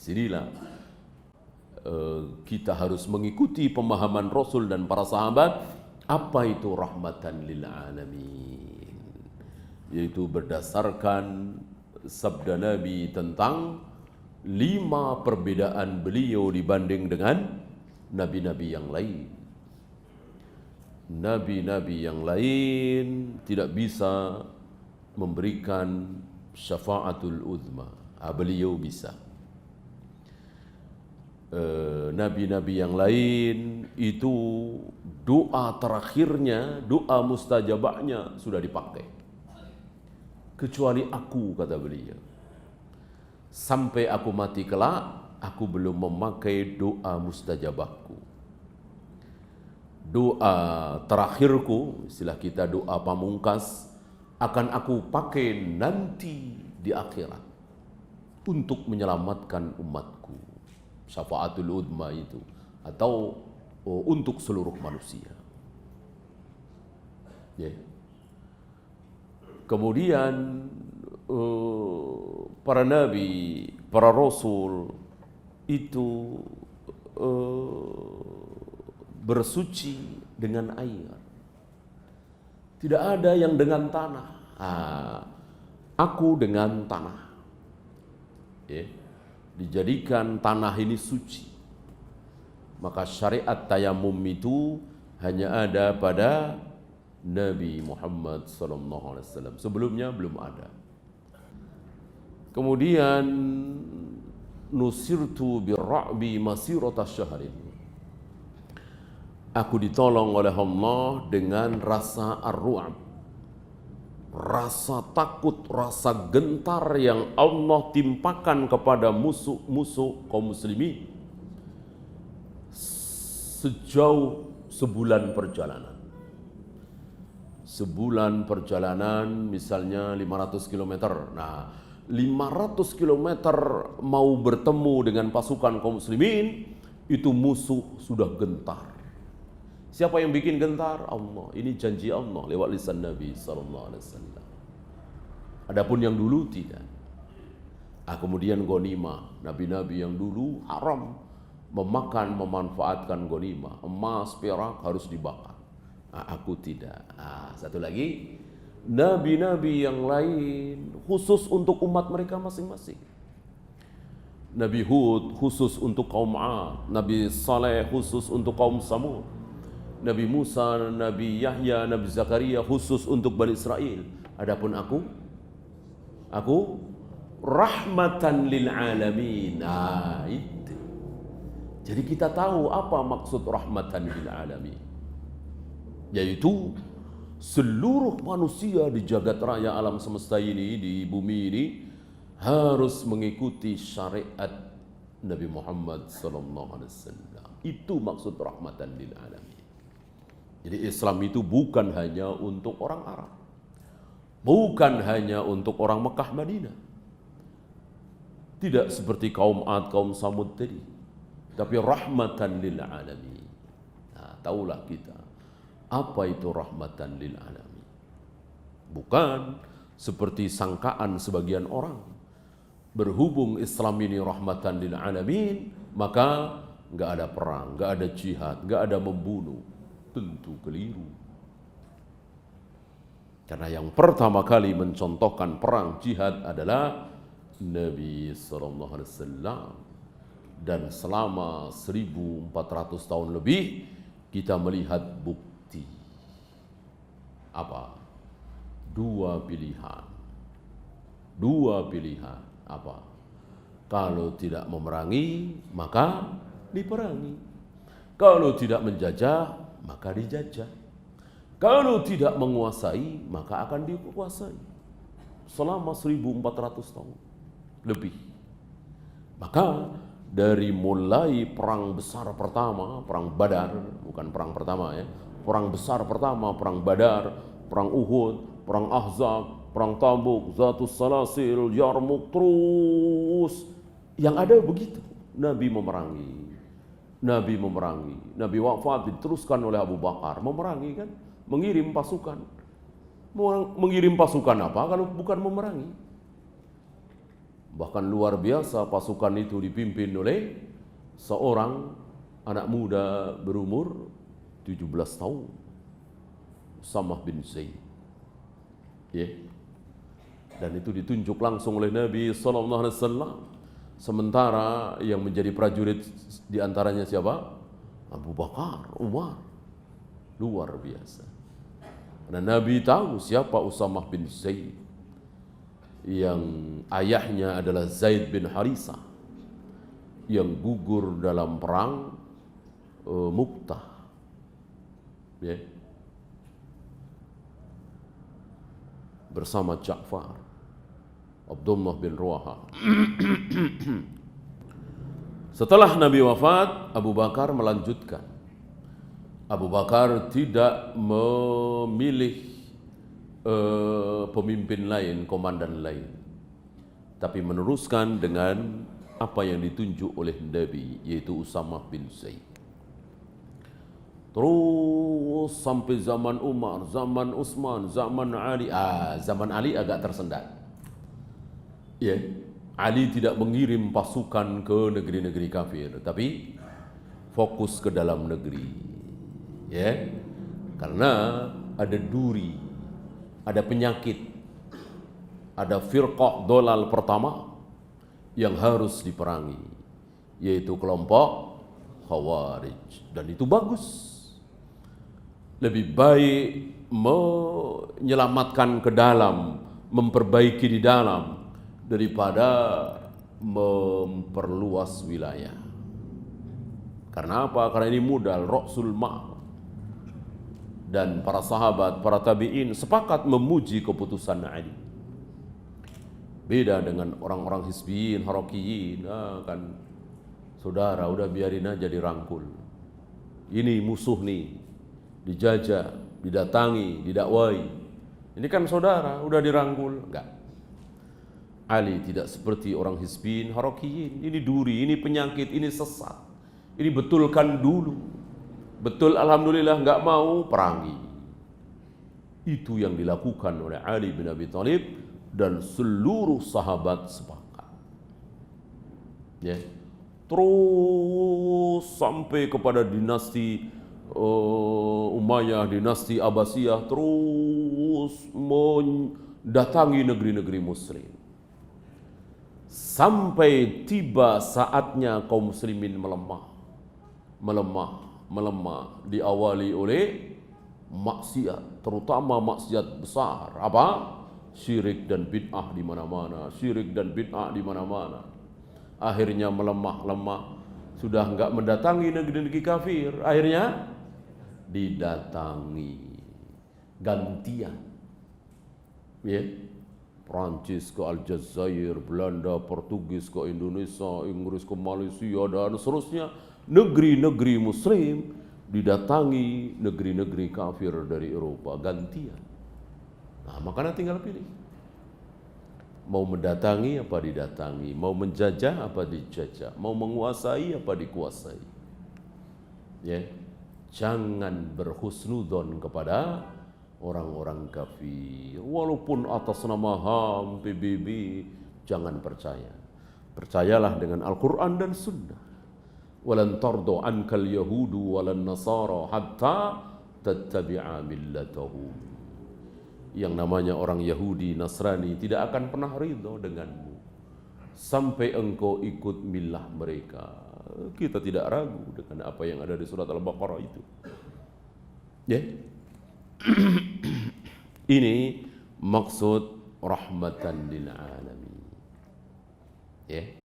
Disinilah kita harus mengikuti pemahaman Rasul dan para sahabat. Apa itu rahmatan lil alamin? Yaitu berdasarkan sabda Nabi tentang 5 perbedaan beliau dibanding dengan nabi-nabi yang lain. Nabi-nabi yang lain tidak bisa memberikan syafaatul uzma. Beliau bisa. Nabi-nabi yang lain itu doa terakhirnya, doa mustajabahnya sudah dipakai. Kecuali aku, kata beliau. Sampai aku mati kelak, aku belum memakai doa mustajabahku. Doa terakhirku, istilah kita doa pamungkas, akan aku pakai nanti di akhirat untuk menyelamatkan umatku. Syafaatul udma itu, atau untuk seluruh manusia. Kemudian para nabi, para rasul itu bersuci dengan air. Tidak ada yang dengan tanah. Aku dengan tanah. Dijadikan tanah ini suci. Maka syariat tayamum itu hanya ada pada Nabi Muhammad SAW. Sebelumnya belum ada. Kemudian nusirtu birra'bi masirata syahrin. Aku ditolong oleh Allah dengan rasa ar-ru'ab. Rasa takut, rasa gentar yang Allah timpakan kepada musuh-musuh kaum muslimin sejauh sebulan perjalanan. Sebulan perjalanan misalnya 500 km. Nah, 500 km mau bertemu dengan pasukan kaum muslimin, itu musuh sudah gentar. Siapa yang bikin gentar? Allah. Ini janji Allah lewat lisan Nabi sallallahu alaihi wasallam. Adapun yang dulu tidak. Kemudian ghanimah. Nabi-nabi yang dulu haram memakan, memanfaatkan ghanimah. Emas, perak harus dibakar. Aku tidak. Satu lagi, nabi-nabi yang lain khusus untuk umat mereka masing-masing. Nabi Hud khusus untuk kaum 'Ad, Nabi Saleh khusus untuk kaum Samud. Nabi Musa, Nabi Yahya, Nabi Zakaria khusus untuk Bani Israel. Adapun aku rahmatan lil alamin. Itu. Jadi kita tahu apa maksud rahmatan lil alamin. Yaitu seluruh manusia di jagat raya alam semesta ini, di bumi ini, harus mengikuti syariat Nabi Muhammad SAW. Itu maksud rahmatan lil alamin. Jadi Islam itu bukan hanya untuk orang Arab, bukan hanya untuk orang Mekah Madinah, tidak seperti kaum 'Ad, kaum Samud tadi, tapi rahmatan lil alamin. Taulah kita apa itu rahmatan lil alamin. Bukan seperti sangkaan sebagian orang, berhubung Islam ini rahmatan lil alamin, maka nggak ada perang, nggak ada jihad, nggak ada membunuh. Tentu keliru. Karena yang pertama kali mencontohkan perang jihad adalah Nabi SAW. Dan selama 1400 tahun lebih kita melihat bukti. Apa? Dua pilihan. Apa? Kalau tidak memerangi, maka diperangi. Kalau tidak menjajah, maka dijajah. Kalau tidak menguasai, maka akan dikuasai. Selama 1400 tahun lebih. Maka dari mulai perang besar pertama, perang Badar, bukan perang pertama ya, perang besar pertama, perang Badar, perang Uhud, perang Ahzab, perang Tabuk, Zatus Salasil, Yarmuk, terus yang ada begitu. Nabi memerangi. Nabi wafat diteruskan oleh Abu Bakar, memerangi kan, mengirim pasukan. Mengirim pasukan apa kalau bukan memerangi? Bahkan luar biasa pasukan itu dipimpin oleh seorang anak muda berumur 17 tahun. Usamah bin Zaid. Ya. Dan itu ditunjuk langsung oleh Nabi SAW. Sementara yang menjadi prajurit diantaranya siapa? Abu Bakar, Umar. Luar biasa. Dan Nabi tahu siapa Usamah bin Zaid, yang ayahnya adalah Zaid bin Harisah, yang gugur dalam perang Mu'tah. Ya. Bersama Ja'far, Abdullah bin Ruaha. Setelah Nabi wafat, Abu Bakar melanjutkan. Abu Bakar tidak memilih pemimpin lain, komandan lain, tapi meneruskan dengan apa yang ditunjuk oleh Nabi, yaitu Usamah bin Zaid. Terus sampai zaman Umar, zaman Utsman, zaman Ali. Zaman Ali agak tersendat. Ya, Ali tidak mengirim pasukan ke negeri-negeri kafir, tapi fokus ke dalam negeri. Ya, karena ada duri, ada penyakit, ada firqah dolal pertama yang harus diperangi, yaitu kelompok Khawarij. Dan itu bagus. Lebih baik menyelamatkan ke dalam, memperbaiki di dalam, daripada memperluas wilayah. Karena apa? Karena ini modal Rasul Ma'. Dan para sahabat, para tabi'in sepakat memuji keputusan Ali. Beda dengan orang-orang hizbiyin, harakiyin. Kan saudara, udah biarin aja dirangkul. Ini musuh nih, dijajah, didatangi, didakwai. Ini kan saudara, udah dirangkul. Enggak. Ali tidak seperti orang hizbiyin, harakiyin. Ini duri, ini penyakit, ini sesat. Ini betulkan dulu. Betul, alhamdulillah, enggak mau, perangi. Itu yang dilakukan oleh Ali bin Abi Thalib dan seluruh sahabat sepakat. Ya. Terus sampai kepada dinasti Umayyah, dinasti Abbasiyah, terus mendatangi negeri-negeri muslim. Sampai tiba saatnya kaum muslimin melemah, diawali oleh maksiat, terutama maksiat besar. Apa? Syirik dan bid'ah di mana-mana, syirik dan bid'ah di mana-mana. Akhirnya melemah, sudah enggak mendatangi negeri-negeri kafir, akhirnya didatangi gantian. Ya. Prancis ke Aljazair, Belanda, Portugis ke Indonesia, Inggris ke Malaysia, dan seterusnya. Negeri-negeri muslim didatangi negeri-negeri kafir dari Eropa, gantian. Nah, makanya tinggal pilih. Mau mendatangi apa didatangi, mau menjajah apa dijajah, mau menguasai apa dikuasai. Ya. Jangan berhusnudzon kepada orang-orang kafir. Walaupun atas nama HAM, PBB, jangan percaya. Percayalah dengan Al-Quran dan Sunnah. Walan tardu ankal yahudu walan nasara hatta tattabi'a millatahum. Yang namanya orang Yahudi, Nasrani tidak akan pernah ridho denganmu sampai engkau ikut milah mereka. Kita tidak ragu dengan apa yang ada di surat Al-Baqarah itu. Ya. Ini maksud rahmatan lil alamin. Ya.